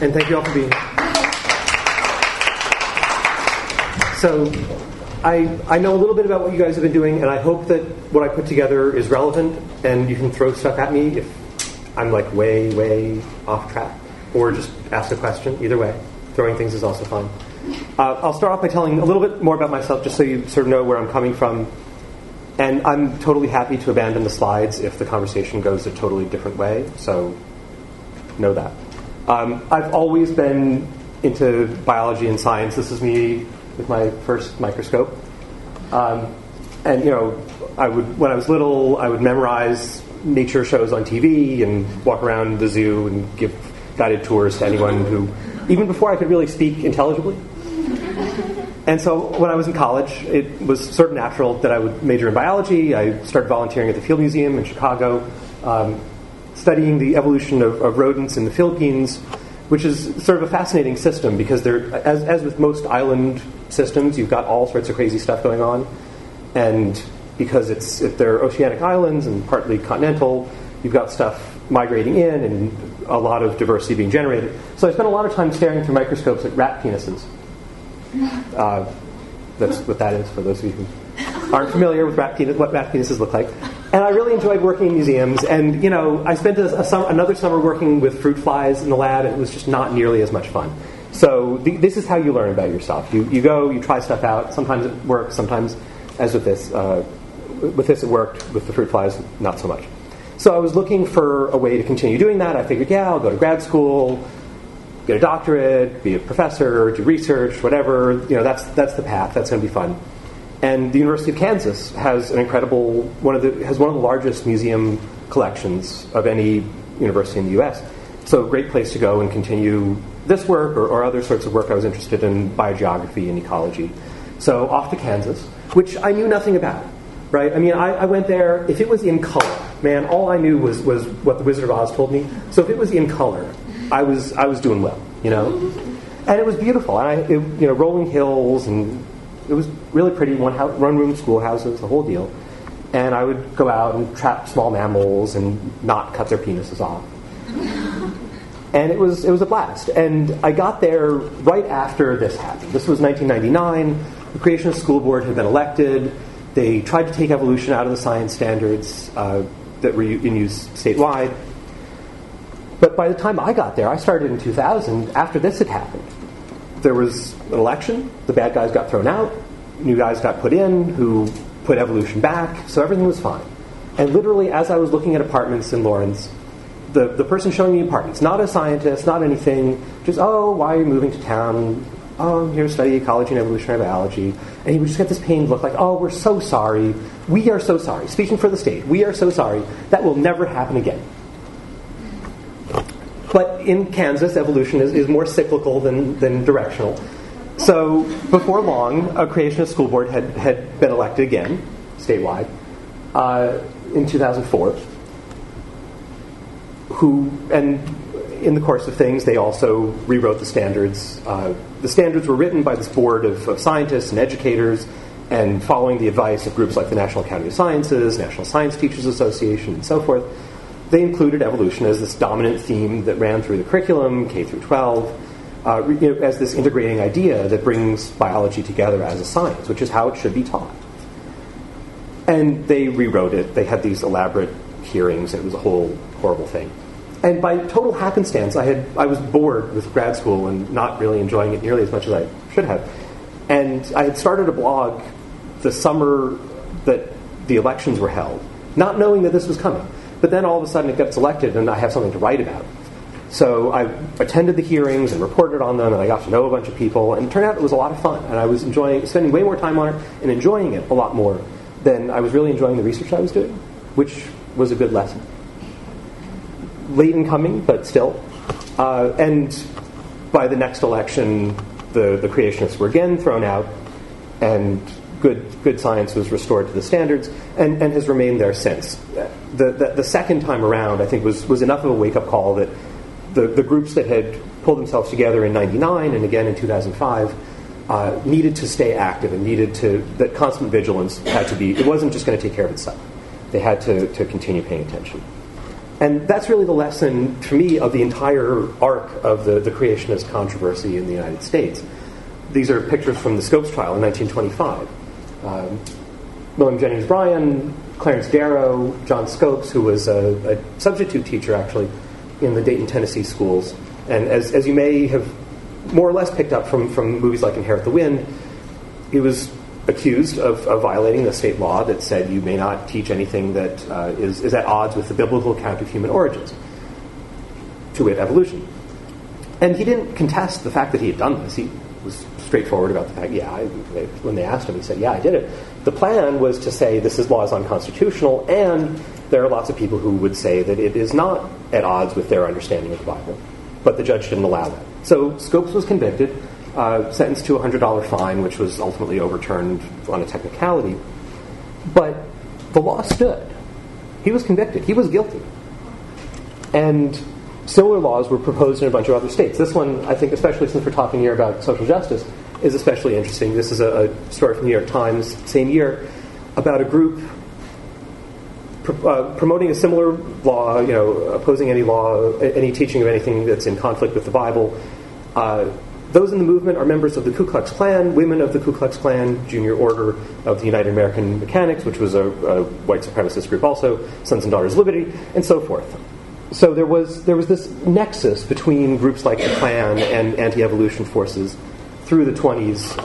and thank you all for being here. So, I know a little bit about what you guys have been doing, and I hope that what I put together is relevant, and you can throw stuff at me if I'm like way off track, or just ask a question. Either way, throwing things is also fun. I'll start off by telling a little bit more about myself, just so you sort of know where I'm coming from. And I'm totally happy to abandon the slides if the conversation goes a totally different way, so know that. I've always been into biology and science. This is me with my first microscope. And, you know, when I was little, I would memorize nature shows on TV and walk around the zoo and give guided tours to anyone who, even before I could really speak intelligibly. And so when I was in college, it was sort of natural that I would major in biology. I started volunteering at the Field Museum in Chicago, studying the evolution of rodents in the Philippines, which is sort of a fascinating system because as with most island systems, you've got all sorts of crazy stuff going on. And because they're oceanic islands and partly continental, you've got stuff migrating in and a lot of diversity being generated. So I spent a lot of time staring through microscopes at rat penises. That's what that is for those of you who aren't familiar with what rat penises look like. And I really enjoyed working in museums. And, you know, I spent another summer working with fruit flies in the lab, and it was just not nearly as much fun. So this is how you learn about yourself. You go, you try stuff out. Sometimes it works. Sometimes, as with this it worked. With the fruit flies, not so much. So I was looking for a way to continue doing that. I figured, I'll go to grad school, get a doctorate, be a professor, do research, whatever. You know, that's the path. That's going to be fun. And the University of Kansas has one of the largest museum collections of any university in the U.S. So a great place to go and continue this work or other sorts of work I was interested in, biogeography and ecology. So off to Kansas, which I knew nothing about. Right? I mean, I went there. If it was in color, man, all I knew was what the Wizard of Oz told me. So if it was in color, I was doing well, you know. And it was beautiful. And rolling hills, and it was really pretty. One-room schoolhouses, the whole deal. And I would go out and trap small mammals and not cut their penises off. And it was a blast. And I got there right after this happened. This was 1999. The Creationist School Board had been elected. They tried to take evolution out of the science standards that were in use statewide. But by the time I got there, I started in 2000, after this had happened. There was an election, the bad guys got thrown out, new guys got put in who put evolution back, so everything was fine. And literally, as I was looking at apartments in Lawrence, the person showing me apartments, not a scientist, not anything, just, why are you moving to town? I'm here to study ecology and evolutionary biology. And he would just get this pained look like, we're so sorry. We are so sorry. Speaking for the state, we are so sorry. That will never happen again. But in Kansas, evolution is more cyclical than directional. So before long, a creationist school board had been elected again, statewide, in 2004. And in the course of things, they also rewrote the standards. The standards were written by this board of scientists and educators, and following the advice of groups like the National Academy of Sciences, National Science Teachers Association, and so forth. They included evolution as this dominant theme that ran through the curriculum, K through 12, as this integrating idea that brings biology together as a science, which is how it should be taught. And they rewrote it. They had these elaborate hearings. It was a whole horrible thing. And by total happenstance, I was bored with grad school and not really enjoying it nearly as much as I should have. And I had started a blog the summer that the elections were held, not knowing that this was coming. But then all of a sudden it gets elected and I have something to write about. So I attended the hearings and reported on them, and I got to know a bunch of people. And it turned out it was a lot of fun. And I was spending way more time on it and enjoying it a lot more than I was really enjoying the research I was doing, which was a good lesson. Late in coming, but still. And by the next election, the creationists were again thrown out, and good science was restored to the standards, and has remained there since. The second time around, I think, was enough of a wake-up call that the groups that had pulled themselves together in 99 and again in 2005 needed to stay active and that constant vigilance had to be. It wasn't just going to take care of itself. They had to continue paying attention. And that's really the lesson, for me, of the entire arc of the creationist controversy in the United States. These are pictures from the Scopes trial in 1925. William Jennings Bryan, Clarence Darrow, John Scopes, who was a substitute teacher, actually, in the Dayton, Tennessee schools. And as you may have more or less picked up from movies like Inherit the Wind, he was accused of violating the state law that said you may not teach anything that is at odds with the biblical account of human origins, to wit, evolution. And he didn't contest the fact that he had done this. He was straightforward about the fact, when they asked him, he said, I did it. The plan was to say this law is unconstitutional, and there are lots of people who would say that it is not at odds with their understanding of the Bible. But the judge didn't allow that. So Scopes was convicted, sentenced to a $100 fine, which was ultimately overturned on a technicality. But the law stood. He was convicted. He was guilty. And similar laws were proposed in a bunch of other states. This one, I think, especially since we're talking here about social justice, is especially interesting. This is a story from the New York Times, same year, about a group promoting a similar law, opposing any law, any teaching of anything that's in conflict with the Bible. Those in the movement are members of the Ku Klux Klan, women of the Ku Klux Klan, Junior Order of the United American Mechanics, which was a white supremacist group also, Sons and Daughters of Liberty, and so forth. So there was this nexus between groups like the Klan and anti-evolution forces through the 20s,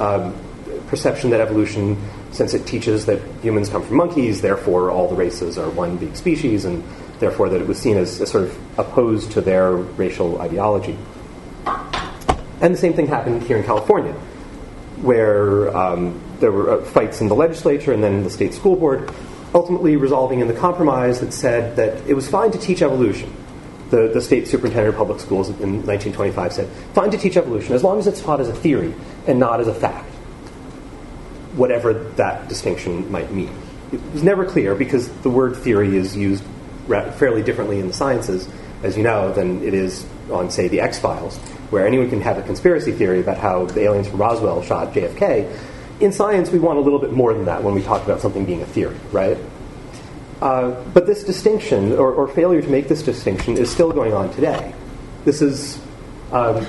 perception that evolution, since it teaches that humans come from monkeys, therefore all the races are one big species, and therefore that it was seen as sort of opposed to their racial ideology. And the same thing happened here in California, where there were fights in the legislature and then in the state school board, ultimately resolving in the compromise that said that it was fine to teach evolution. The state superintendent of public schools in 1925 said, fine to teach evolution as long as it's taught as a theory and not as a fact, whatever that distinction might mean. It was never clear because the word theory is used fairly differently in the sciences, as you know, than it is on, say, the X-Files, where anyone can have a conspiracy theory about how the aliens from Roswell shot JFK. In science, we want a little bit more than that when we talk about something being a theory, right? But this distinction, or failure to make this distinction, is still going on today. This is, 2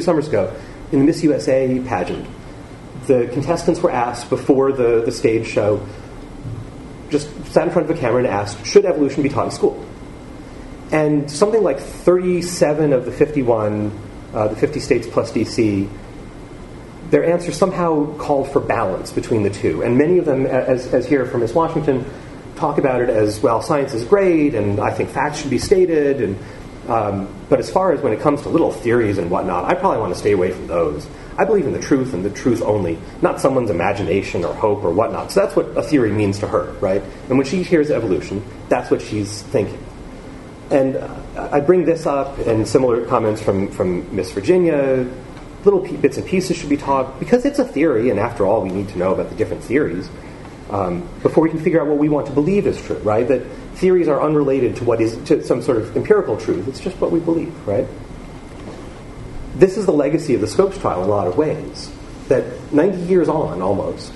summers ago, in the Miss USA pageant, the contestants were asked before the stage show, just sat in front of a camera and asked, should evolution be taught in school? And something like 37 of the 51, the 50 states plus DC, their answers somehow called for balance between the two. And many of them, as here from Miss Washington, talk about it as, well, science is great, and I think facts should be stated. And but as far as when it comes to little theories and whatnot, I probably want to stay away from those. I believe in the truth and the truth only, not someone's imagination or hope or whatnot. So that's what a theory means to her, right? And when she hears evolution, that's what she's thinking. And I bring this up, and similar comments from Miss Virginia. Little bits and pieces should be taught, because it's a theory, and after all, we need to know about the different theories before we can figure out what we want to believe is true, right? That theories are unrelated to some sort of empirical truth. It's just what we believe, right? This is the legacy of the Scopes trial in a lot of ways. That 90 years on, almost,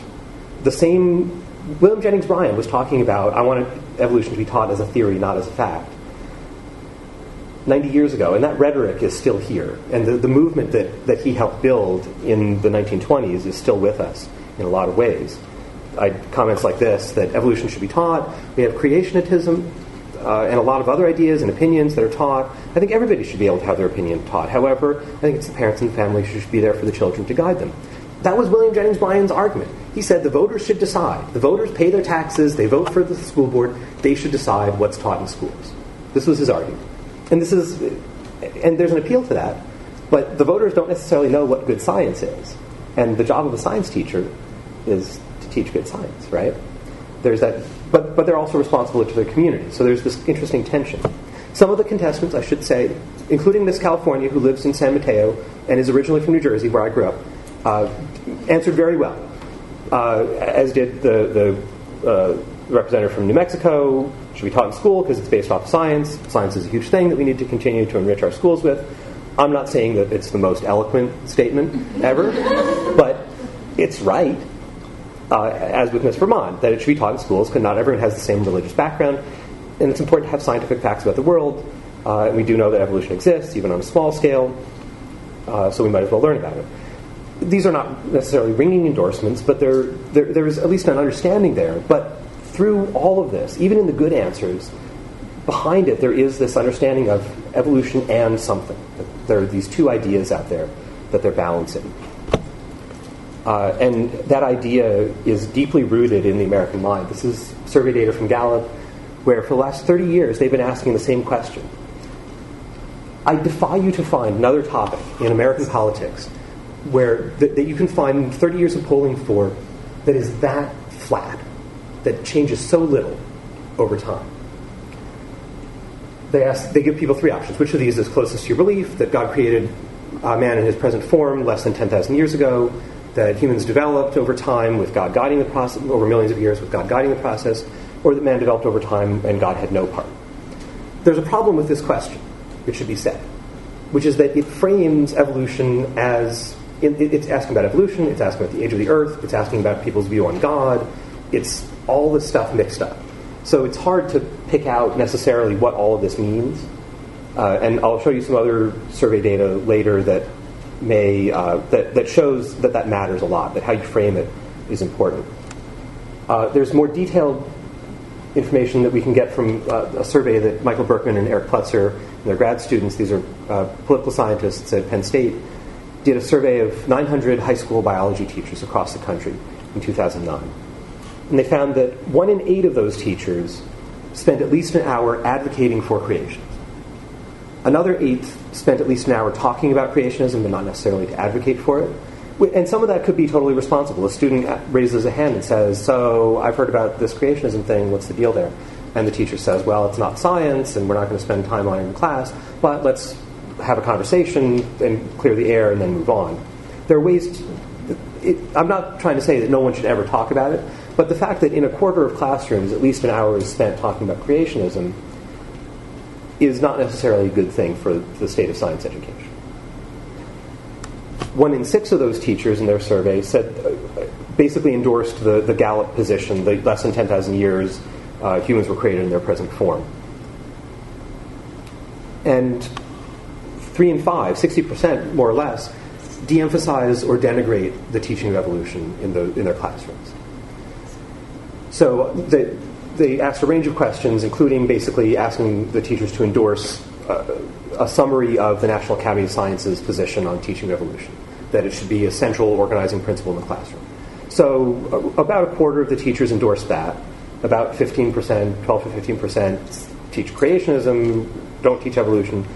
the same William Jennings Bryan was talking about, I want evolution to be taught as a theory, not as a fact. 90 years ago, and that rhetoric is still here. And the movement that he helped build in the 1920s is still with us in a lot of ways. Comments like this, that evolution should be taught. We have creationism and a lot of other ideas and opinions that are taught. I think everybody should be able to have their opinion taught. However, I think it's the parents and the family who should be there for the children to guide them. That was William Jennings Bryan's argument. He said the voters should decide. The voters pay their taxes, they vote for the school board, they should decide what's taught in schools. This was his argument. And there's an appeal to that, but the voters don't necessarily know what good science is. And the job of a science teacher is to teach good science, right? There's that, but they're also responsible to their community. So there's this interesting tension. Some of the contestants, I should say, including Miss California, who lives in San Mateo and is originally from New Jersey, where I grew up, answered very well, as did the representative from New Mexico. Should be taught in school because it's based off science. Science is a huge thing that we need to continue to enrich our schools with. I'm not saying that it's the most eloquent statement ever, but it's right. as with Miss Vermont, that it should be taught in schools because not everyone has the same religious background, and it's important to have scientific facts about the world. And we do know that evolution exists, even on a small scale, so we might as well learn about it. These are not necessarily ringing endorsements, but there's at least an understanding there. But through all of this, even in the good answers, behind it there is this understanding of evolution and something. There are these two ideas out there that they're balancing. And that idea is deeply rooted in the American mind. This is survey data from Gallup, where for the last 30 years they've been asking the same question. I defy you to find another topic in American politics where that you can find 30 years of polling for that is that flat, that changes so little over time. They give people three options. Which of these is closest to your belief? That God created man in his present form less than 10,000 years ago, that humans developed over time with God guiding the process, over millions of years with God guiding the process, or that man developed over time and God had no part. There's a problem with this question, it should be said, which is that it frames evolution as, it's asking about evolution, it's asking about the age of the earth, it's asking about people's view on God, it's all this stuff mixed up. So it's hard to pick out necessarily what all of this means. And I'll show you some other survey data later that that shows that matters a lot, that how you frame it is important. There's more detailed information that we can get from a survey that Michael Berkman and Eric Plutzer and their grad students, these are political scientists at Penn State, did a survey of 900 high school biology teachers across the country in 2009. And they found that 1 in 8 of those teachers spent at least an hour advocating for creation. Another 8 spent at least an hour talking about creationism, but not necessarily to advocate for it. And some of that could be totally responsible. A student raises a hand and says, so I've heard about this creationism thing, what's the deal there? And the teacher says, well, it's not science, and we're not going to spend time on it in class, but let's have a conversation and clear the air and then move on. There are ways I'm not trying to say that no one should ever talk about it, but the fact that in a quarter of classrooms at least an hour is spent talking about creationism is not necessarily a good thing for the state of science education. 1 in 6 of those teachers in their survey said, basically endorsed the Gallup position, the less than 10,000 years humans were created in their present form. And 3 in 5, 60% more or less, de-emphasize or denigrate the teaching of evolution in their classrooms. So they asked a range of questions, including basically asking the teachers to endorse a summary of the National Academy of Sciences position on teaching evolution, that it should be a central organizing principle in the classroom. So about a quarter of the teachers endorsed that. About 15%, 12 to 15% teach creationism, don't teach evolution.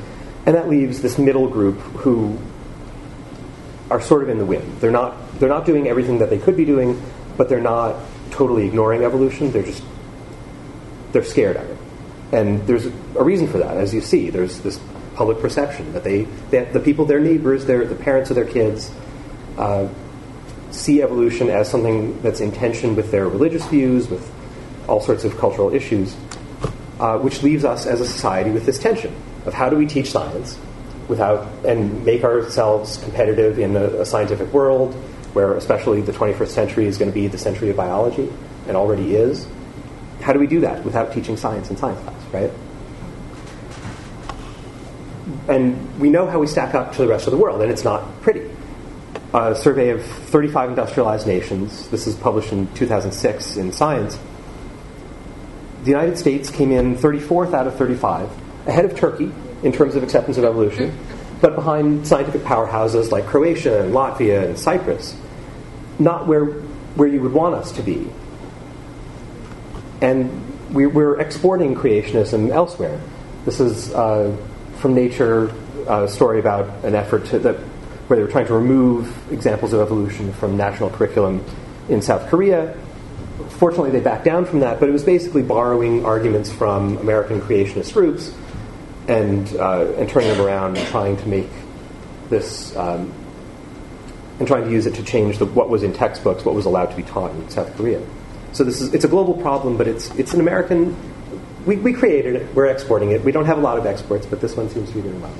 And that leaves this middle group who are sort of in the wind. They're not doing everything that they could be doing, but they're not totally ignoring evolution. They're scared of it. And there's a reason for that. As you see, there's this public perception that the people, their neighbors, the parents of their kids, see evolution as something that's in tension with their religious views, with all sorts of cultural issues, which leaves us as a society with this tension of how do we teach science and make ourselves competitive in a scientific world where especially the 21st century is going to be the century of biology and already is. How do we do that without teaching science in science class, right? And we know how we stack up to the rest of the world, and it's not pretty. A survey of 35 industrialized nations, this is published in 2006 in Science, the United States came in 34th out of 35, ahead of Turkey in terms of acceptance of evolution, but behind scientific powerhouses like Croatia and Latvia and Cyprus, not where you would want us to be. And we're exporting creationism elsewhere. This is from Nature, a story about an effort where they were trying to remove examples of evolution from national curriculum in South Korea. Fortunately, they backed down from that, but it was basically borrowing arguments from American creationist groups and turning them around and trying to make this and trying to use it to change what was in textbooks, what was allowed to be taught in South Korea. So it's a global problem, but it's an American. We created it. We're exporting it. We don't have a lot of exports, but this one seems to be doing well.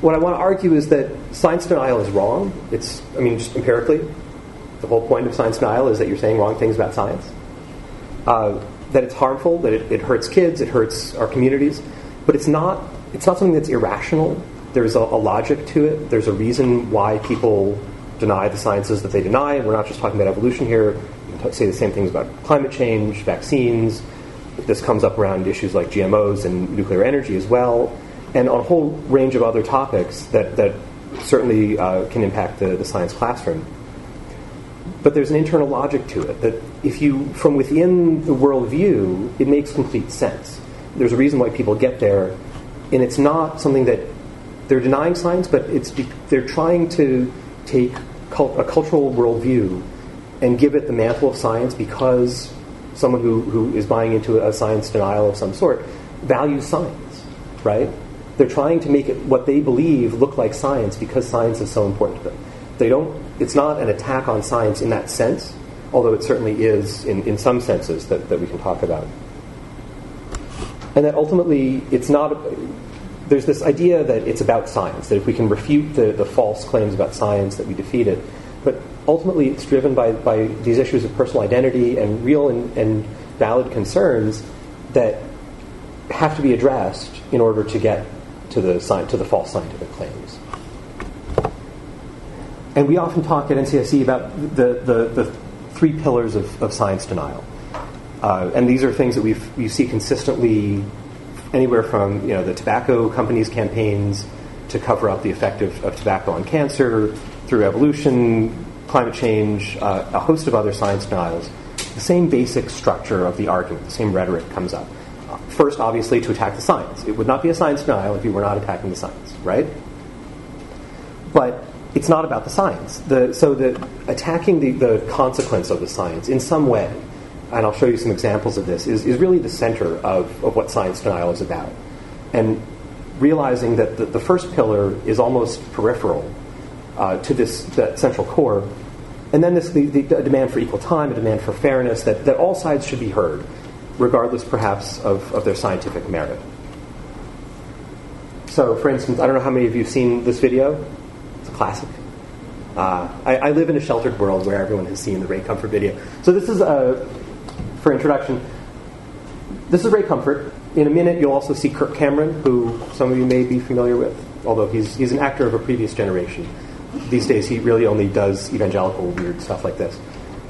what I want to argue is that science denial is wrong. Just empirically, the whole point of science denial is that you're saying wrong things about science. That it's harmful, that it hurts kids, it hurts our communities, but it's not something that's irrational. There's a logic to it. There's a reason why people deny the sciences that they deny. And we're not just talking about evolution here. You can say the same things about climate change, vaccines. This comes up around issues like GMOs and nuclear energy as well, and on a whole range of other topics that certainly can impact the science classroom. But there's an internal logic to it, that if you, from within the worldview, it makes complete sense. There's a reason why people get there, and it's not something that they're denying science, but they're trying to take a cultural worldview and give it the mantle of science because someone who is buying into a science denial of some sort values science, right? They're trying to make it what they believe look like science because science is so important to them. It's not an attack on science in that sense, although it certainly is in some senses that we can talk about. And that ultimately there's this idea that it's about science, that if we can refute the false claims about science, that we defeat it. But ultimately it's driven by these issues of personal identity and real and valid concerns that have to be addressed in order to get to the false scientific claims. And we often talk at NCSE about the three pillars of science denial. And these are things that we see consistently anywhere from the tobacco companies' campaigns to cover up the effect of tobacco on cancer, through evolution, climate change, a host of other science denials. The same basic structure of the argument, the same rhetoric comes up. First, obviously, to attack the science. It would not be a science denial if you were not attacking the science, right? But it's not about the science. So attacking the consequence of the science in some way, and I'll show you some examples of this, is really the center of what science denial is about. And realizing that the first pillar is almost peripheral to that central core. And then the demand for equal time, a demand for fairness, that all sides should be heard, regardless perhaps of their scientific merit. So, for instance, I don't know how many of you have seen this video. It's a classic. I live in a sheltered world where everyone has seen the Ray Comfort video. So this is, for introduction, this is Ray Comfort. In a minute, you'll also see Kirk Cameron, who some of you may be familiar with, although he's an actor of a previous generation. These days, he really only does evangelical weird stuff like this.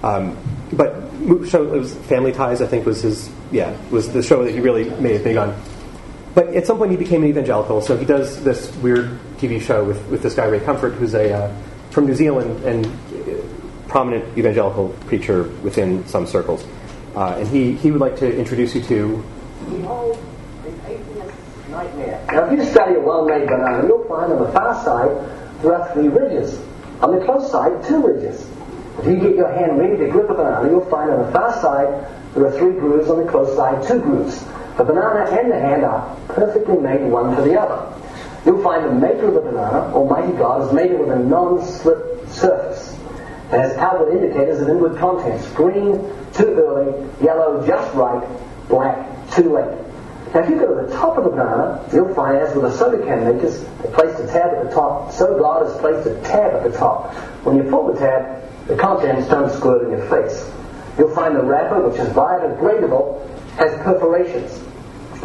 But it was Family Ties, I think, was the show that he really made it big on. But at some point, he became an evangelical, so he does this weird TV show with this guy Ray Comfort, who's from New Zealand and prominent evangelical preacher within some circles. And he would like to introduce you to. Behold, the atheist's nightmare. Now, if you study a well-made banana, you'll find on the far side there are 3 ridges. On the close side, 2 ridges. If you get your hand ready to grip a banana, you'll find on the far side there are 3 grooves, on the close side 2 grooves. The banana and the hand are perfectly made one for the other. You'll find the maker of the banana, Almighty God, has made it with a non-slip surface. It has outward indicators of inward contents: green, too early; yellow, just right; black, too late. Now, if you go to the top of the banana, you'll find, as with the soda can makers, they placed a tab at the top, so God has placed a tab at the top. When you pull the tab, the contents don't squirt in your face. You'll find the wrapper, which is biodegradable, has perforations.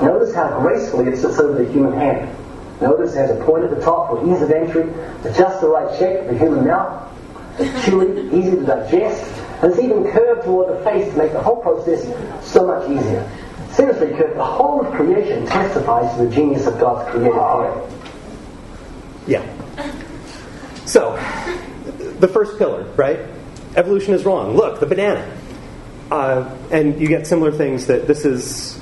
Notice how gracefully it sits over the human hand. Notice it has a point at the top for ease of entry, it's just the right shape for the human mouth. It's chewy, easy to digest, and it's even curved toward the face to make the whole process so much easier. Seriously, Kurt, the whole of creation testifies to the genius of God's creative hand. Yeah. So, the first pillar, right? Evolution is wrong. Look, the banana. And you get similar things that this is...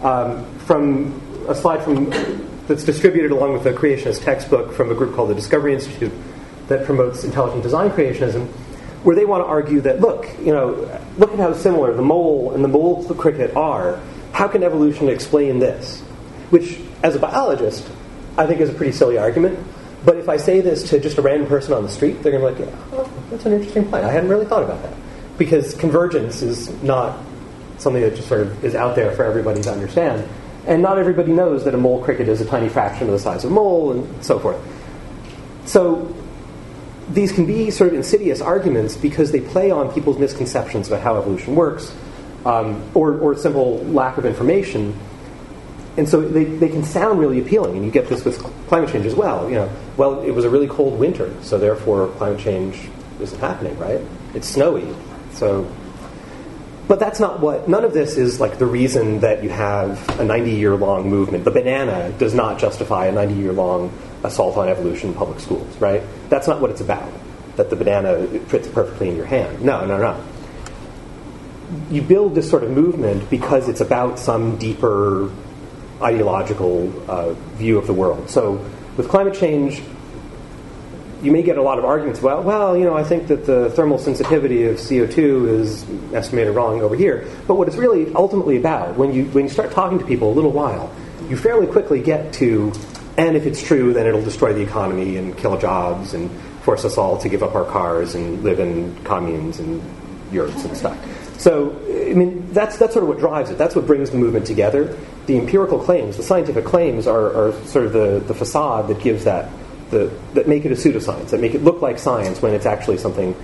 from a slide that's distributed along with the creationist textbook from a group called the Discovery Institute that promotes intelligent design creationism, where they want to argue that, look at how similar the mole and the mole cricket are. How can evolution explain this? Which, as a biologist, I think is a pretty silly argument. But if I say this to just a random person on the street, they're going to be like, oh, that's an interesting point. I hadn't really thought about that. Because convergence is not something that just sort of is out there for everybody to understand. And not everybody knows that a mole cricket is a tiny fraction of the size of a mole, and so forth. So these can be sort of insidious arguments because they play on people's misconceptions about how evolution works, or simple lack of information. And so they can sound really appealing, and you get this with climate change as well. Well, it was a really cold winter, so therefore climate change isn't happening, right? It's snowy, so... But that's not none of this is like the reason that you have a 90-year-long movement. The banana does not justify a 90-year-long assault on evolution in public schools, right? That's not what it's about, that the banana fits perfectly in your hand. No. You build this sort of movement because it's about some deeper ideological view of the world. So with climate change, you may get a lot of arguments about, I think that the thermal sensitivity of CO2 is estimated wrong over here. But what it's really ultimately about, when you start talking to people a little while, you fairly quickly get to, and if it's true, then it'll destroy the economy and kill jobs and force us all to give up our cars and live in communes and yurts and stuff. So, that's sort of what drives it. That's what brings the movement together. The empirical claims, the scientific claims are sort of the facade that gives that make it a pseudoscience, that make it look like science when it's actually something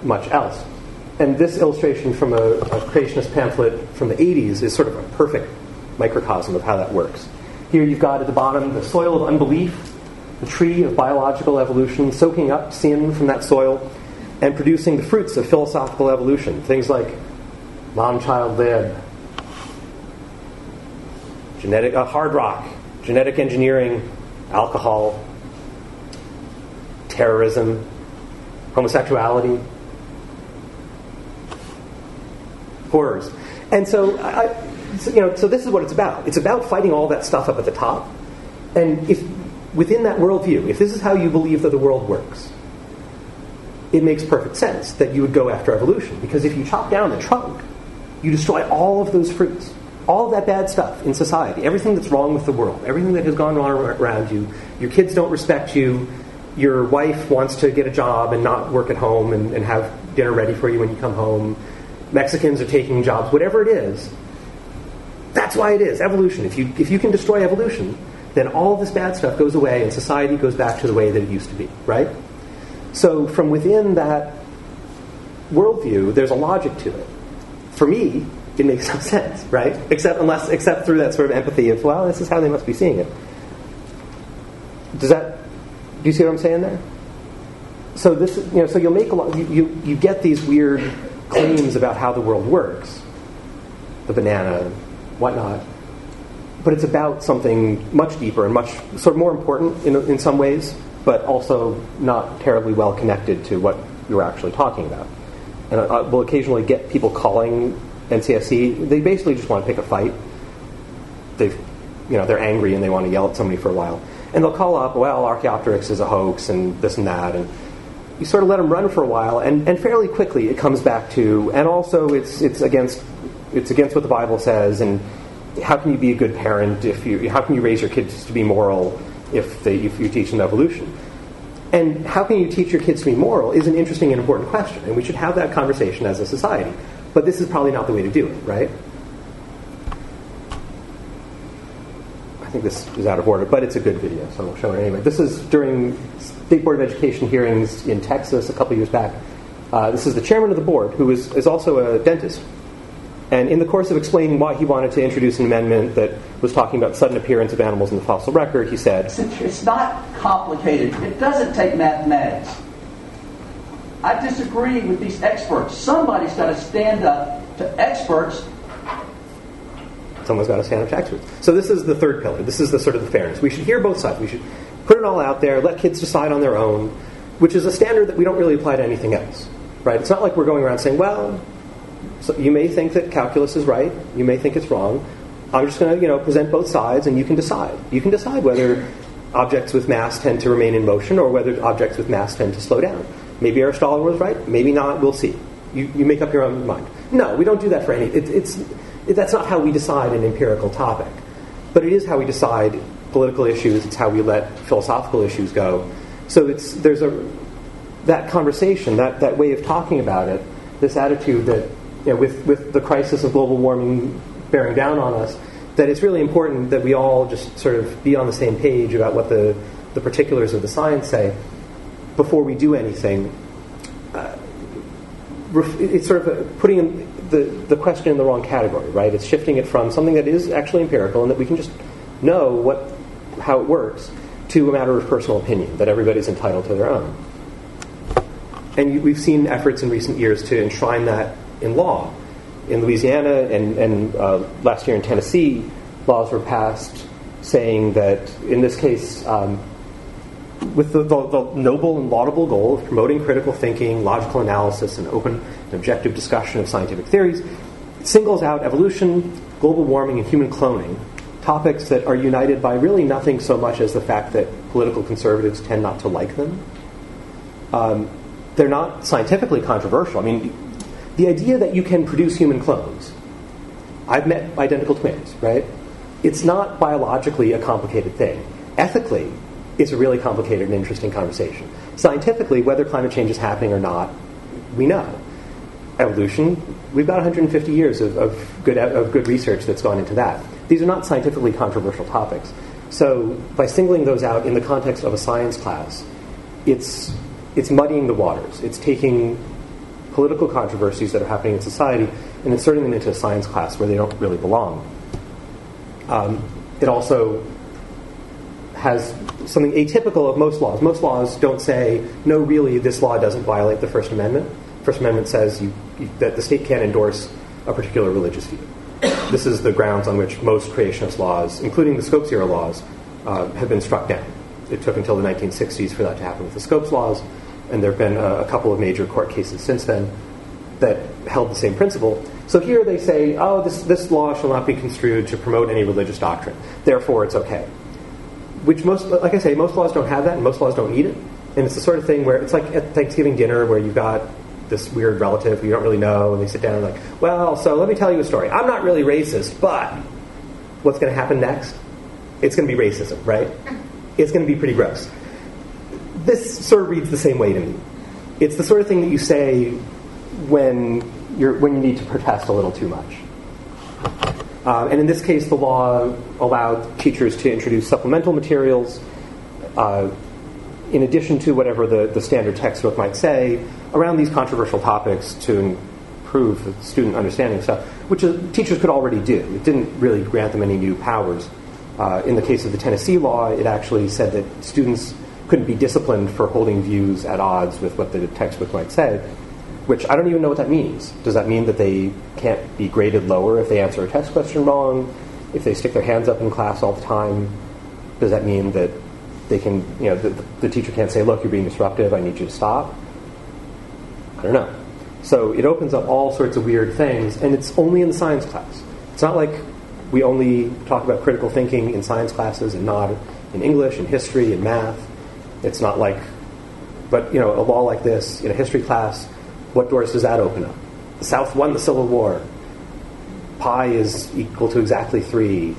much else. And this illustration from a creationist pamphlet from the 80s is sort of a perfect microcosm of how that works. Here you've got at the bottom the soil of unbelief, the tree of biological evolution, soaking up sin from that soil and producing the fruits of philosophical evolution. Things like mom-child lib, hard rock, genetic engineering, alcohol, terrorism, homosexuality, horrors. And so this is what it's about. It's about fighting all that stuff up at the top. And if within that worldview, if this is how you believe that the world works, it makes perfect sense that you would go after evolution. Because if you chop down the trunk, you destroy all of those fruits, all of that bad stuff in society, everything that's wrong with the world, everything that has gone wrong around you. Your kids don't respect you. Your wife wants to get a job and not work at home and have dinner ready for you when you come home. Mexicans are taking jobs. Whatever it is, that's why it is. Evolution. If you can destroy evolution, then all this bad stuff goes away and society goes back to the way that it used to be, right? So from within that worldview, there's a logic to it. For me, it makes no sense, right? Except through that sort of empathy of, this is how they must be seeing it. Do you see what I'm saying there? So this, so you'll make a lot. You get these weird claims about how the world works, the banana, whatnot, but it's about something much deeper and much sort of more important in some ways, but also not terribly well connected to what you're actually talking about. And I will occasionally get people calling NCSC. They basically just want to pick a fight. They're angry and they want to yell at somebody for a while. And they'll call up, Archaeopteryx is a hoax and this and that. And you sort of let them run for a while, and fairly quickly it comes back to, and also it's against what the Bible says, and how can you be a good parent how can you raise your kids to be moral if you teach them evolution? And how can you teach your kids to be moral is an interesting and important question, and we should have that conversation as a society. But this is probably not the way to do it, right? I think this is out of order, but it's a good video, so I'll show it anyway. This is during State Board of Education hearings in Texas a couple years back. This is the chairman of the board, who is also a dentist. And in the course of explaining why he wanted to introduce an amendment that was talking about sudden appearance of animals in the fossil record, he said, "It's not complicated. It doesn't take mathematics. I disagree with these experts. Somebody's got to stand up to experts." Someone's got to stand up to experts. So this is the third pillar. This is the sort of the fairness. We should hear both sides. We should put it all out there, let kids decide on their own, which is a standard that we don't really apply to anything else, right? It's not like we're going around saying, so you may think that calculus is right, you may think it's wrong. I'm just going to, present both sides, and you can decide. You can decide whether objects with mass tend to remain in motion or whether objects with mass tend to slow down. Maybe Aristotle was right, maybe not, we'll see. You make up your own mind. No, we don't do that for any... That's not how we decide an empirical topic. But it is how we decide political issues. It's how we let philosophical issues go. So there's that conversation, that way of talking about it, this attitude that, with the crisis of global warming bearing down on us, that it's really important that we all just sort of be on the same page about what the particulars of the science say before we do anything. It's sort of putting the question in the wrong category, right? It's shifting it from something that is actually empirical and that we can just know how it works to a matter of personal opinion, that everybody's entitled to their own. And we've seen efforts in recent years to enshrine that in law. In Louisiana and last year in Tennessee, laws were passed saying that, in this case, with the noble and laudable goal of promoting critical thinking, logical analysis, and open and objective discussion of scientific theories, it singles out evolution, global warming, and human cloning, topics that are united by really nothing so much as the fact that political conservatives tend not to like them. They're not scientifically controversial. I mean, the idea that you can produce human clones, I've met identical twins, right? It's not biologically a complicated thing. Ethically, it's a really complicated and interesting conversation. Scientifically, whether climate change is happening or not, we know. Evolution, we've got 150 years of good research that's gone into that. These are not scientifically controversial topics. So by singling those out in the context of a science class, it's muddying the waters. It's taking political controversies that are happening in society and inserting them into a science class where they don't really belong. It also has something atypical of most laws. Most laws don't say, no, really, this law doesn't violate the First Amendment. The First Amendment says that the state can't endorse a particular religious view. This is the grounds on which most creationist laws, including the Scopes era laws, have been struck down. It took until the 1960s for that to happen with the Scopes laws, and there have been a couple of major court cases since then that held the same principle. So here they say, oh, this law shall not be construed to promote any religious doctrine. Therefore, it's okay. Which like I say, most laws don't have that, and most laws don't need it. And it's the sort of thing where it's like at Thanksgiving dinner where you've got this weird relative who you don't really know, and they sit down and like, well, so let me tell you a story. I'm not really racist, but what's going to happen next? It's going to be racism, right? It's going to be pretty gross. This sort of reads the same way to me. It's the sort of thing that you say when you need to protest a little too much. And in this case, the law allowed teachers to introduce supplemental materials in addition to whatever the standard textbook might say around these controversial topics to improve the student understanding of stuff, which teachers could already do. It didn't really grant them any new powers. In the case of the Tennessee law, it actually said that students couldn't be disciplined for holding views at odds with what the textbook might say, which I don't even know what that means. Does that mean that they can't be graded lower if they answer a test question wrong? If they stick their hands up in class all the time? Does that mean that they can, the teacher can't say, look, you're being disruptive, I need you to stop? I don't know. So it opens up all sorts of weird things, and it's only in the science class. It's not like we only talk about critical thinking in science classes and not in English and history and math. It's not like, but, a law like this in a history class, what doors does that open up? The South won the Civil War. Pi is equal to exactly 3.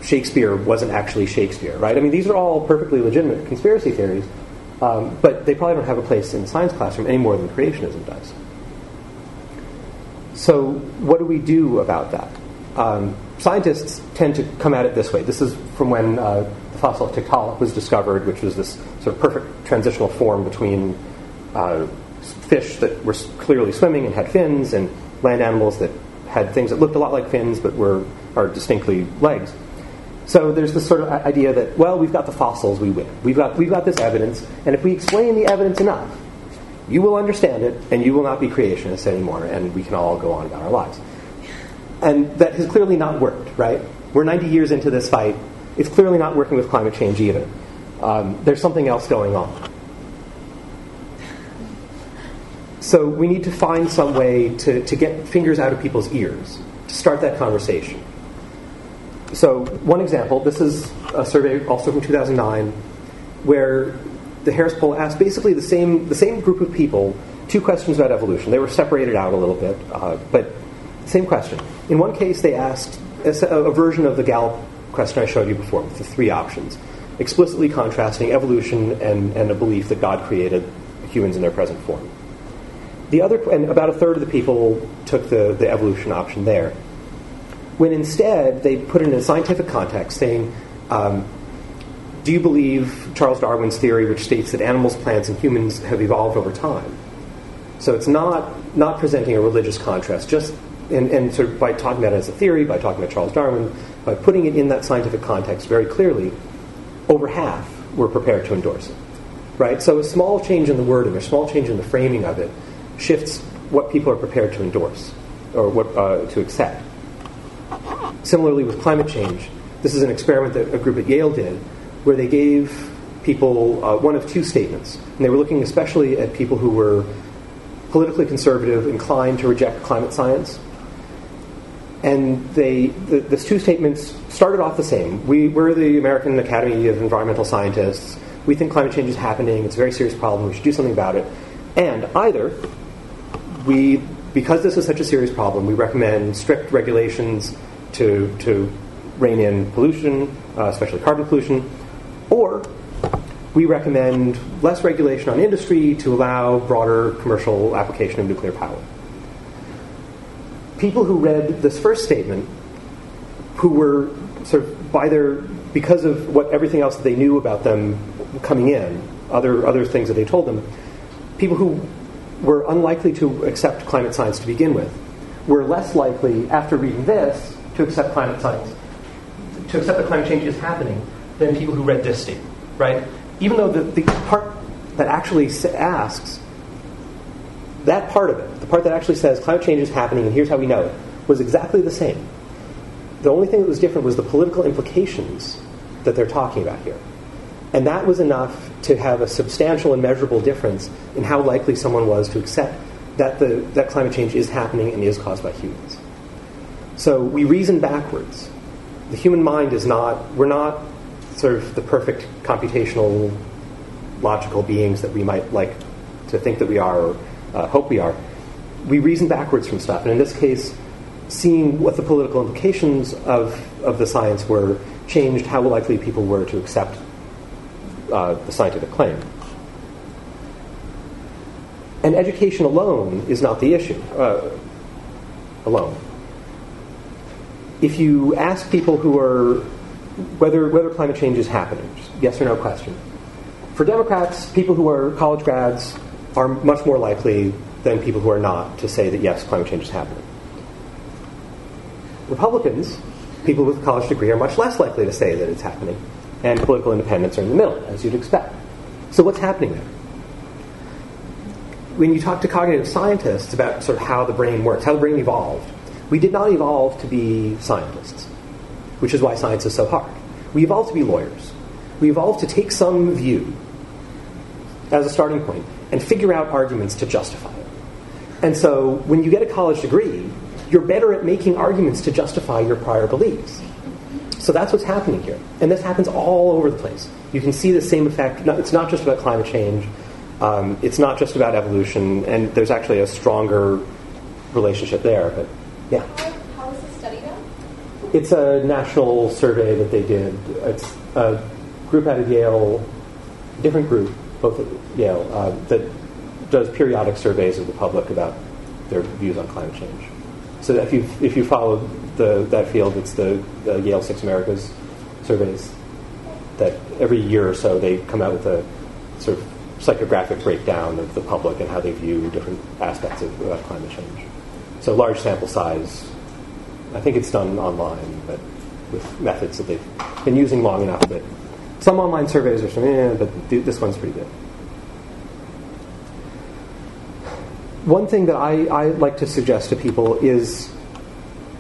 Shakespeare wasn't actually Shakespeare, right? I mean, these are all perfectly legitimate conspiracy theories, but they probably don't have a place in the science classroom any more than creationism does. So what do we do about that? Scientists tend to come at it this way. This is from when the fossil of Tiktaalik was discovered, which was this sort of perfect transitional form between fish that were clearly swimming and had fins, and land animals that had things that looked a lot like fins but are distinctly legs. So there's this sort of idea that, well, we've got the fossils, we win. We've got this evidence, and if we explain the evidence enough, you will understand it, and you will not be creationists anymore, and we can all go on about our lives. And that has clearly not worked, right? We're 90 years into this fight. It's clearly not working with climate change either. There's something else going on. So we need to find some way to get fingers out of people's ears, to start that conversation. So one example, this is a survey also from 2009, where the Harris poll asked basically the same group of people 2 questions about evolution. They were separated out a little bit, but same question. In one case, they asked a version of the Gallup question I showed you before, with the 3 options, explicitly contrasting evolution and a belief that God created humans in their present form. And about a third of the people took the evolution option there. when instead they put it in a scientific context, saying, do you believe Charles Darwin's theory, which states that animals, plants, and humans have evolved over time? So it's not presenting a religious contrast, and sort of by talking about it as a theory, by talking about Charles Darwin, by putting it in that scientific context very clearly, over half were prepared to endorse it. Right? So a small change in the wording, a small change in the framing of it, shifts what people are prepared to endorse, or what to accept. Similarly with climate change, this is an experiment that a group at Yale did, where they gave people one of two statements. And they were looking especially at people who were politically conservative, inclined to reject climate science. And the two statements started off the same. We're the American Academy of Environmental Scientists. We think climate change is happening. It's a very serious problem. We should do something about it. And either because this is such a serious problem, we recommend strict regulations to rein in pollution, especially carbon pollution, or we recommend less regulation on industry to allow broader commercial application of nuclear power. People who read this first statement, who were sort of because of everything else that they knew about them coming in, other things that they told them, people who were unlikely to accept climate science to begin with were less likely, after reading this, to accept climate science, to accept that climate change is happening, than people who read this statement, right? Even though the part that actually asks, that part of it, the part that actually says climate change is happening and here's how we know it, was exactly the same. The only thing that was different was the political implications that they're talking about here. And that was enough to have a substantial and measurable difference in how likely someone was to accept that climate change is happening and is caused by humans. So we reason backwards. The human mind we're not sort of the perfect computational, logical beings that we might like to think that we are or hope we are. We reason backwards from stuff. And in this case, seeing what the political implications of the science were changed how likely people were to accept the scientific claim. And education alone is not the issue. Alone. If you ask people who are whether climate change is happening, just yes or no question. For Democrats, people who are college grads are much more likely than people who are not to say that yes, climate change is happening. Republicans, people with a college degree, are much less likely to say that it's happening, and political independents are in the middle, as you'd expect. So what's happening there? When you talk to cognitive scientists about sort of how the brain works, how the brain evolved, we did not evolve to be scientists, which is why science is so hard. We evolved to be lawyers. We evolved to take some view as a starting point and figure out arguments to justify it. And so when you get a college degree, you're better at making arguments to justify your prior beliefs. So that's what's happening here. And this happens all over the place. You can see the same effect. It's not just about climate change. It's not just about evolution. And there's actually a stronger relationship there. But yeah. How was this study done? It's a national survey that they did. It's a group out of Yale, different group, both at Yale, that does periodic surveys of the public about their views on climate change. So if you follow that field, it's the Yale Six Americas surveys that every year or so they come out with a sort of psychographic breakdown of the public and how they view different aspects of climate change. So large sample size. I think it's done online, but with methods that they've been using long enough that some online surveys are some, but this one's pretty good. One thing that I like to suggest to people is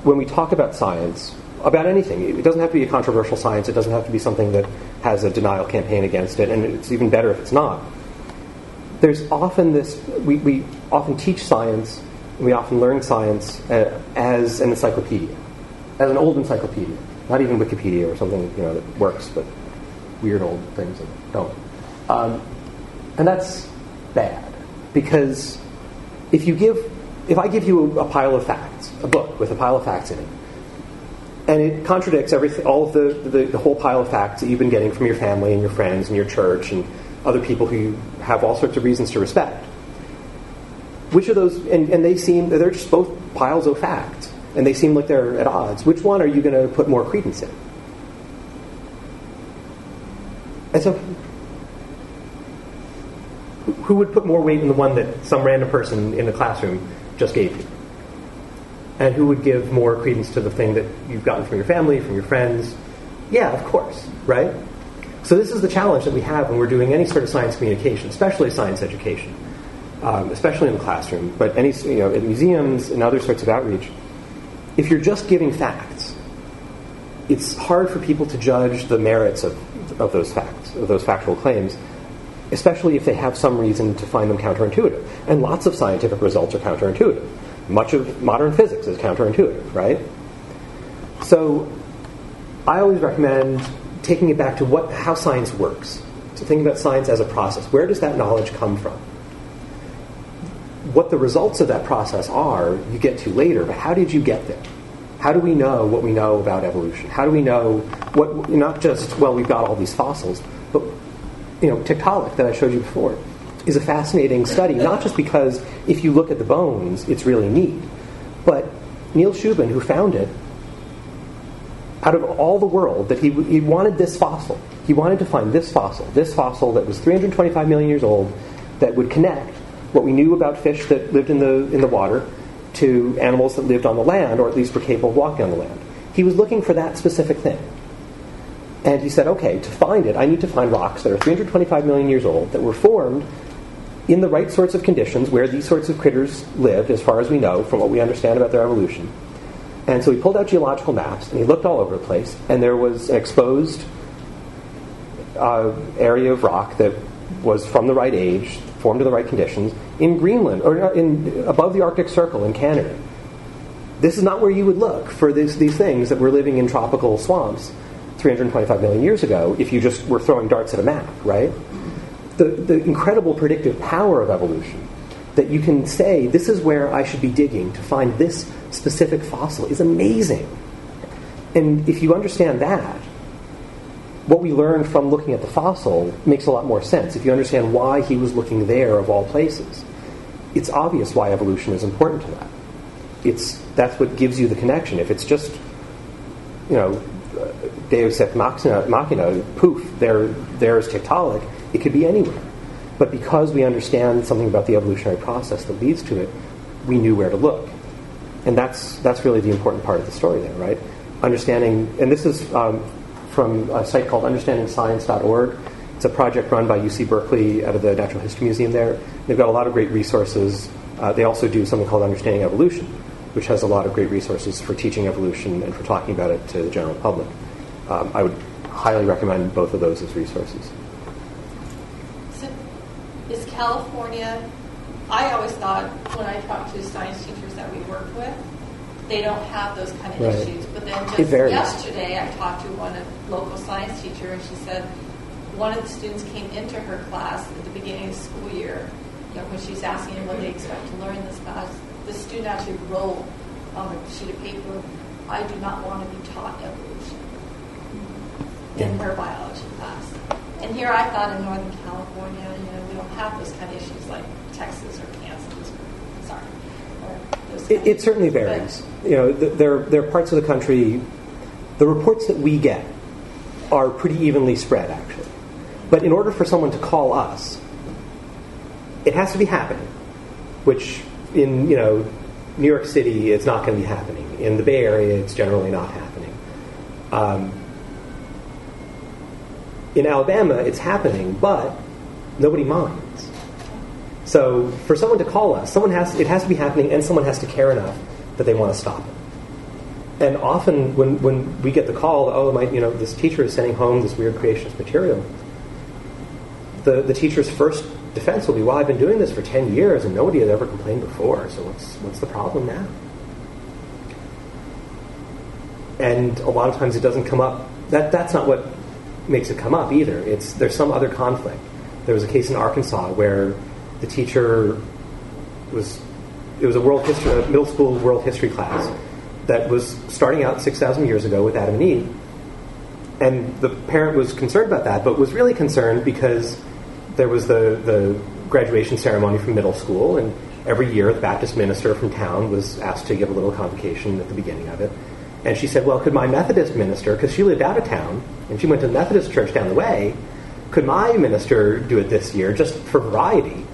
when we talk about science, about anything, it doesn't have to be a controversial science, it doesn't have to be something that has a denial campaign against it, and it's even better if it's not. There's often this, we often teach science, and we often learn science as an encyclopedia, as an old encyclopedia, not even Wikipedia or something that works, but weird old things that don't. And that's bad, because if I give you a pile of facts, a book with a pile of facts in it, and it contradicts all of the whole pile of facts that you've been getting from your family and your friends and your church and other people who you have all sorts of reasons to respect, which of those, and they're just both piles of facts. and they seem like they're at odds. Which one are you going to put more credence in? And so, who would put more weight in the one that some random person in the classroom just gave you? And who would give more credence to the thing that you've gotten from your family, from your friends? Yeah, of course, right? So this is the challenge that we have when we're doing any sort of science communication, especially science education, especially in the classroom, but any, in museums and other sorts of outreach. If you're just giving facts, it's hard for people to judge the merits of those facts, of those factual claims, especially if they have some reason to find them counterintuitive. And lots of scientific results are counterintuitive. Much of modern physics is counterintuitive, right? So I always recommend taking it back to how science works. So think about science as a process. Where does that knowledge come from? What the results of that process are, you get to later, but how did you get there? How do we know what we know about evolution? How do we know what, not just, well, we've got all these fossils, but, Tiktaalik that I showed you before is a fascinating study, not just because if you look at the bones, it's really neat, but Neil Shubin, who found it, out of all the world, that he wanted this fossil. He wanted to find this fossil that was 325 million years old, that would connect what we knew about fish that lived in the water to animals that lived on the land, or at least were capable of walking on the land. He was looking for that specific thing. And he said, okay, to find it, I need to find rocks that are 325 million years old, that were formed in the right sorts of conditions where these sorts of critters lived, as far as we know, from what we understand about their evolution. And so he pulled out geological maps, and he looked all over the place, and there was an exposed area of rock that was from the right age, formed in the right conditions, in Greenland, or above the Arctic Circle in Canada. This is not where you would look for these things that were living in tropical swamps 325 million years ago if you just were throwing darts at a map, right? The incredible predictive power of evolution, that you can say, this is where I should be digging to find this specific fossil, is amazing. And if you understand that, what we learned from looking at the fossil makes a lot more sense. If you understand why he was looking there of all places, it's obvious why evolution is important to that. That's what gives you the connection. If it's just, Deus ex machina, poof, there's Tiktaalik, it could be anywhere. But because we understand something about the evolutionary process that leads to it, we knew where to look. And that's really the important part of the story there, right? Understanding, and this is from a site called understandingscience.org. It's a project run by UC Berkeley out of the Natural History Museum there. They've got a lot of great resources. They also do something called Understanding Evolution, which has a lot of great resources for teaching evolution and for talking about it to the general public. I would highly recommend both of those as resources. So, is California, I always thought when I talked to science teachers that we worked with, they don't have those kind of issues. But then just yesterday I talked to one local science teacher, and she said one of the students came into her class at the beginning of the school year, when she was asking them what they expect to learn in this class, the student actually wrote on a sheet of paper, I do not want to be taught evolution in her biology class. And here I thought in Northern California, we don't have those kind of issues like Texas or Kansas. It certainly varies. There are parts of the country, the reports that we get are pretty evenly spread, actually. But in order for someone to call us, it has to be happening, which in, New York City, it's not going to be happening. In the Bay Area, it's generally not happening. In Alabama, it's happening, but nobody minds. So for someone to call us, it has to be happening, and someone has to care enough that they want to stop it. And often when we get the call, this teacher is sending home this weird creationist material, the teacher's first defense will be, well, I've been doing this for 10 years and nobody had ever complained before, so what's the problem now? And a lot of times it doesn't come up. That's not what makes it come up either. There's some other conflict. There was a case in Arkansas where the teacher it was a middle school world history class that was starting out 6,000 years ago with Adam and Eve. And the parent was concerned about that, but was really concerned because there was the graduation ceremony from middle school, and every year the Baptist minister from town was asked to give a little convocation at the beginning of it. And she said, well, could my Methodist minister, because she lived out of town, and she went to the Methodist church down the way, could my minister do it this year, just for variety?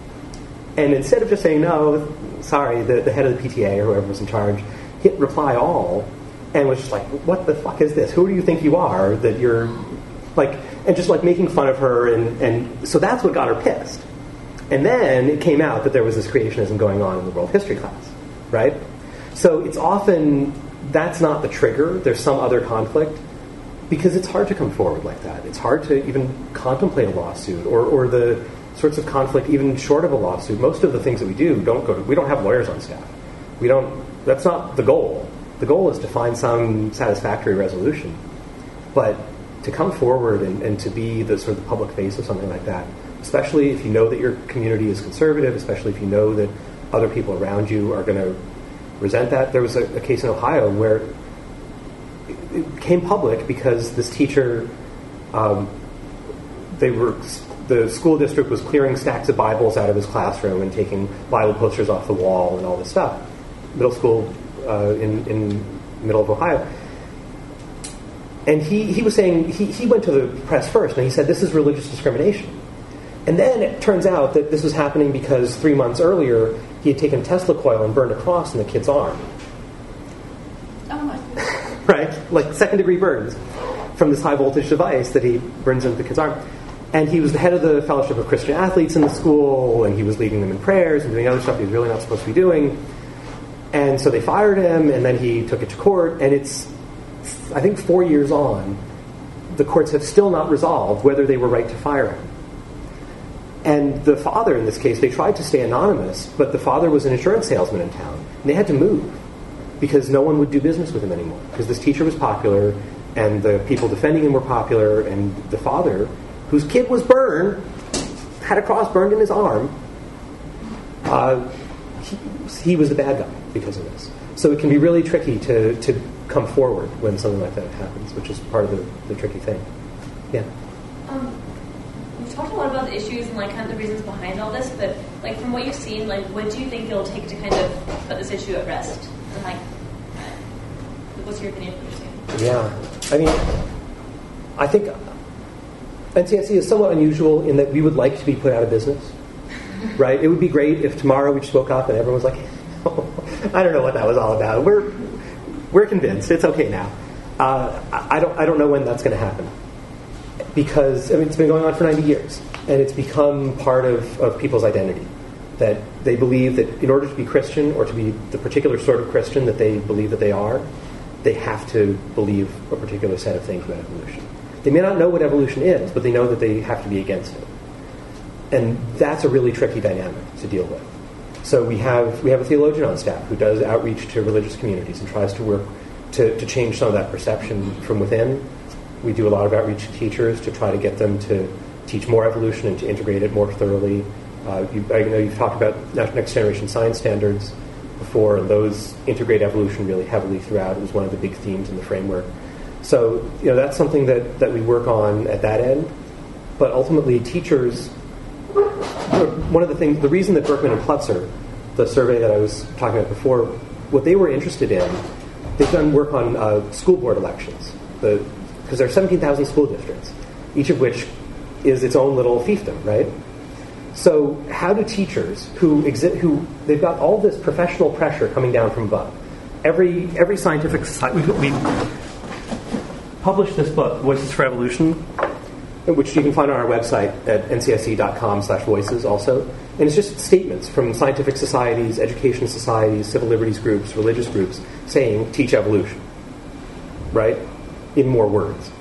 And instead of just saying, no, sorry, the head of the PTA or whoever was in charge hit reply all, and was just like, what the fuck is this? Who do you think you are that you're, like, and just like making fun of her, and so that's what got her pissed. And then it came out that there was this creationism going on in the world history class, right? So it's often, that's not the trigger, there's some other conflict, because it's hard to come forward like that. It's hard to even contemplate a lawsuit, or the sorts of conflict even short of a lawsuit. Most of the things that we do we don't have lawyers on staff. That's not the goal. The goal is to find some satisfactory resolution. But to come forward and to be the sort of the public face of something like that, especially if you know that your community is conservative, especially if you know that other people around you are going to resent that. There was a case in Ohio where it became public because this teacher, the school district was clearing stacks of Bibles out of his classroom and taking Bible posters off the wall and all this stuff. Middle school in middle of Ohio. And he was saying, he went to the press first, and he said, this is religious discrimination. And then it turns out that this was happening because 3 months earlier, he had taken Tesla coil and burned a cross in the kid's arm. Oh my goodness. Right? Like second-degree burns from this high-voltage device that he burns into the kid's arm. And he was the head of the Fellowship of Christian Athletes in the school, and he was leading them in prayers and doing other stuff he was really not supposed to be doing. And so they fired him, and then he took it to court, and it's, I think 4 years on, the courts have still not resolved whether they were right to fire him. And the father, in this case, they tried to stay anonymous, but the father was an insurance salesman in town, and they had to move because no one would do business with him anymore, because this teacher was popular, and the people defending him were popular, and the father, whose kid was burned, had a cross burned in his arm, he was the bad guy because of this. So it can be really tricky to come forward when something like that happens, which is part of the tricky thing. Yeah. We've talked a lot about the issues and like kind of the reasons behind all this, but like from what you've seen, like what do you think it'll take to kind of put this issue at rest? And like, what's your opinion from your standpoint? Yeah, I mean, I think NCSC is somewhat unusual in that we would like to be put out of business, right? It would be great if tomorrow we just woke up and everyone was like, I don't know what that was all about. We're convinced it's okay now. I don't know when that's going to happen, because I mean it's been going on for 90 years, and it's become part of people's identity that they believe that in order to be Christian or to be the particular sort of Christian that they believe that they are, they have to believe a particular set of things about evolution. They may not know what evolution is, but they know that they have to be against it, and that's a really tricky dynamic to deal with. So we have a theologian on staff who does outreach to religious communities and tries to work to change some of that perception from within. We do a lot of outreach to teachers to try to get them to teach more evolution and to integrate it more thoroughly. I know you've talked about next generation science standards before, and those integrate evolution really heavily throughout. It was one of the big themes in the framework. So that's something that we work on at that end. But ultimately, teachers, one of the things, the reason that Berkman and Plutzer, the survey that I was talking about before, what they were interested in, they've done work on school board elections, because there are 17,000 school districts, each of which is its own little fiefdom, right? So how do teachers who they've got all this professional pressure coming down from above, every scientific society, we published this book, Voices for Evolution, which you can find on our website at ncsc.com/voices also. And it's just statements from scientific societies, education societies, civil liberties groups, religious groups, saying, teach evolution, right? In more words.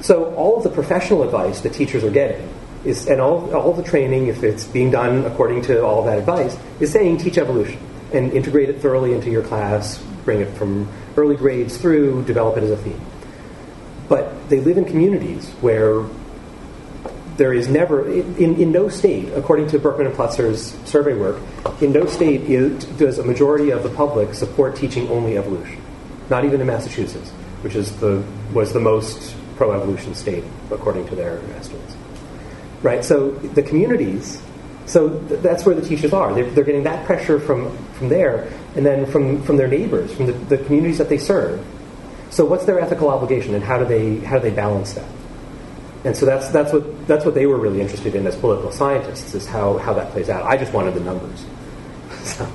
So all of the professional advice that teachers are getting is, and all the training, if it's being done according to all of that advice, is saying, teach evolution and integrate it thoroughly into your class, bring it from early grades through, develop it as a theme. But they live in communities where there is never, in no state, according to Berkman and Plutzer's survey work, in no state does a majority of the public support teaching only evolution. Not even in Massachusetts, which was the most pro-evolution state, according to their estimates. Right? So the communities So that's where the teachers are. They're getting that pressure from there, and then from their neighbors, from the communities that they serve. So what's their ethical obligation, and how do they balance that? And so that's what they were really interested in as political scientists, is how that plays out. I just wanted the numbers. So.